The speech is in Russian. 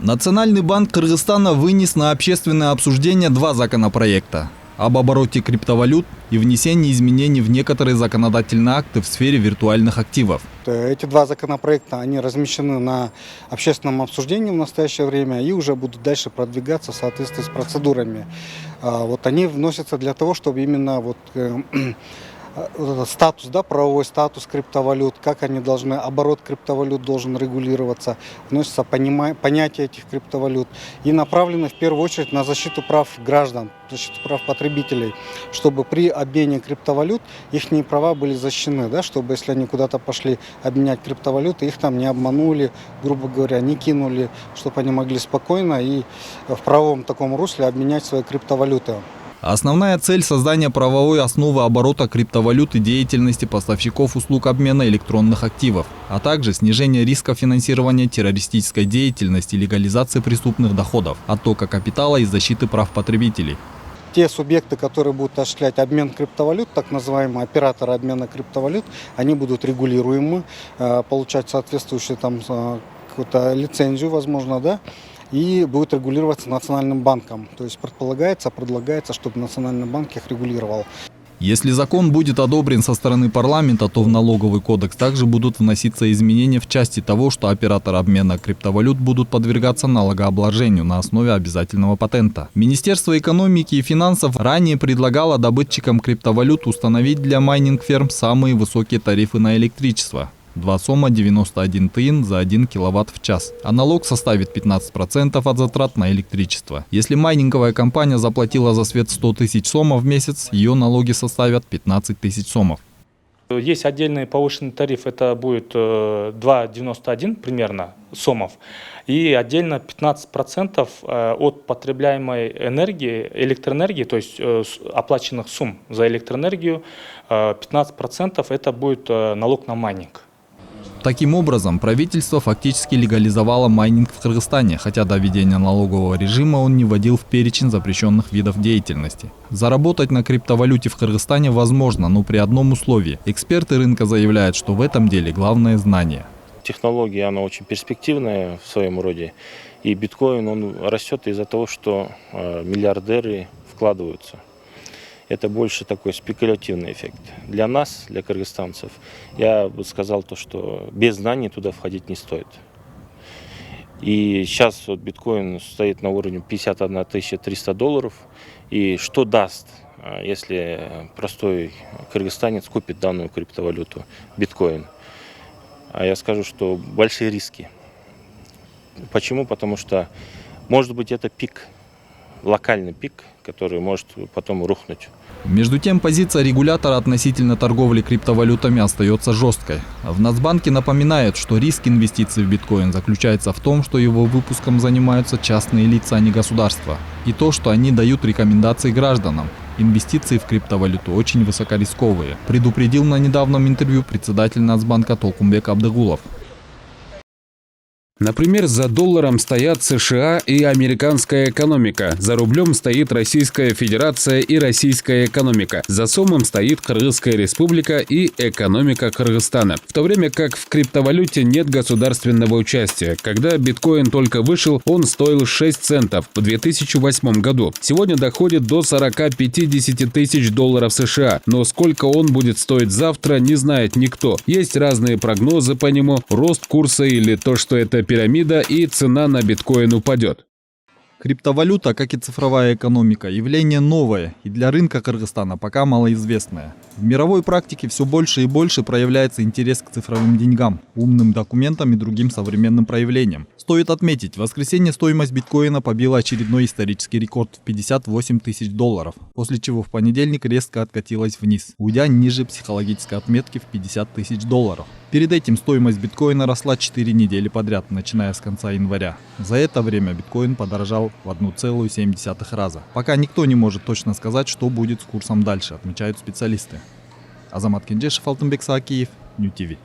Национальный банк Кыргызстана вынес на общественное обсуждение два законопроекта об обороте криптовалют и внесении изменений в некоторые законодательные акты в сфере виртуальных активов. Эти два законопроекта, они размещены на общественном обсуждении в настоящее время и уже будут дальше продвигаться в соответствии с процедурами. Они вносятся для того, чтобы именно статус, правовой статус криптовалют, как они должны, оборот криптовалют должен регулироваться, вносится понятие этих криптовалют и направлены в первую очередь на защиту прав граждан, защиту прав потребителей, чтобы при обмене криптовалют их права были защищены, чтобы если они куда-то пошли обменять криптовалюты, их там не обманули, грубо говоря, не кинули, чтобы они могли спокойно и в правовом таком русле обменять свои криптовалюты. Основная цель – создания правовой основы оборота криптовалют и деятельности поставщиков услуг обмена электронных активов, а также снижение риска финансирования террористической деятельности, легализации преступных доходов, оттока капитала и защиты прав потребителей. Те субъекты, которые будут осуществлять обмен криптовалют, так называемые операторы обмена криптовалют, они будут регулируемы, получать соответствующую какую-то лицензию, возможно, и будет регулироваться Национальным банком. То есть предлагается, чтобы Национальный банк их регулировал. Если закон будет одобрен со стороны парламента, то в налоговый кодекс также будут вноситься изменения в части того, что операторы обмена криптовалют будут подвергаться налогообложению на основе обязательного патента. Министерство экономики и финансов ранее предлагало добытчикам криптовалют установить для майнинг-ферм самые высокие тарифы на электричество. 2 сома 91 тыин за 1 киловатт в час, а налог составит 15% от затрат на электричество. Если майнинговая компания заплатила за свет 100 тысяч сомов в месяц, ее налоги составят 15 тысяч сомов. Есть отдельный повышенный тариф, это будет 2,91 примерно сомов, и отдельно 15% от потребляемой энергии, электроэнергии, то есть оплаченных сумм за электроэнергию, 15% это будет налог на майнинг. Таким образом, правительство фактически легализовало майнинг в Кыргызстане, хотя до введения налогового режима он не вводил в перечень запрещенных видов деятельности. Заработать на криптовалюте в Кыргызстане возможно, но при одном условии. Эксперты рынка заявляют, что в этом деле главное знание. Технология, она очень перспективная в своем роде. И биткоин, он растет из-за того, что миллиардеры вкладываются. Это больше такой спекулятивный эффект. Для нас, для кыргызстанцев, я бы сказал то, что без знаний туда входить не стоит. И сейчас биткоин стоит на уровне 51 300 долларов. И что даст, если простой кыргызстанец купит данную криптовалюту, биткоин? А я скажу, что большие риски. Почему? Потому что, может быть, это пик, локальный пик, который может потом рухнуть. Между тем, позиция регулятора относительно торговли криптовалютами остается жесткой. В Нацбанке напоминают, что риск инвестиций в биткоин заключается в том, что его выпуском занимаются частные лица, а не государства. И то, что они дают рекомендации гражданам. Инвестиции в криптовалюту очень высокорисковые, предупредил на недавнем интервью председатель Нацбанка Толкунбек Абдыгулов. Например, за долларом стоят США и американская экономика, за рублем стоит Российская Федерация и российская экономика, за сомом стоит Кыргызская Республика и экономика Кыргызстана. В то время как в криптовалюте нет государственного участия. Когда биткоин только вышел, он стоил 6 центов в 2008 году. Сегодня доходит до 40-50 тысяч долларов США, но сколько он будет стоить завтра, не знает никто. Есть разные прогнозы по нему, рост курса или то, что это пирамида и цена на биткоин упадет. Криптовалюта, как и цифровая экономика, явление новое и для рынка Кыргызстана пока малоизвестное. В мировой практике все больше и больше проявляется интерес к цифровым деньгам, умным документам и другим современным проявлениям. Стоит отметить, в воскресенье стоимость биткоина побила очередной исторический рекорд в 58 тысяч долларов, после чего в понедельник резко откатилась вниз, уйдя ниже психологической отметки в 50 тысяч долларов. Перед этим стоимость биткоина росла 4 недели подряд, начиная с конца января. За это время биткоин подорожал в 1,7 раза. Пока никто не может точно сказать, что будет с курсом дальше, отмечают специалисты. Азамат Кенжешев, Алтынбек Саакиев, Нью ТВ.